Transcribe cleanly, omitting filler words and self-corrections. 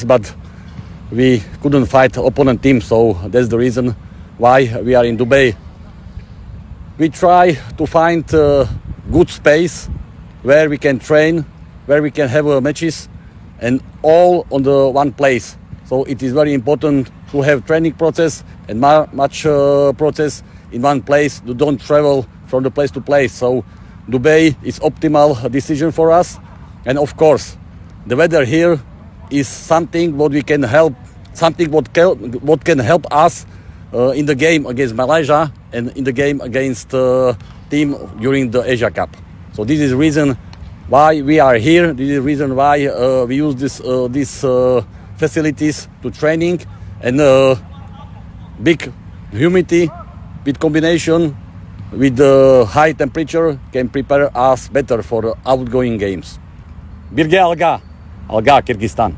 but we couldn't fight opponent team, so that's the reason why we are in Dubai. We try to find good space where we can train, where we can have matches, and all on the one place. So it is very important to have training process and match process in one place. You don't travel from the place to place. So Dubai is optimal decision for us, and of course, the weather here is something what we can help, something what can help us in the game against Malaysia and in the game against team during the Asia Cup. So this is the reason why we are here. This is the reason why we use these facilities to training, and big humidity with combination with the high temperature can prepare us better for outgoing games. Birge Alga, Kyrgyzstan.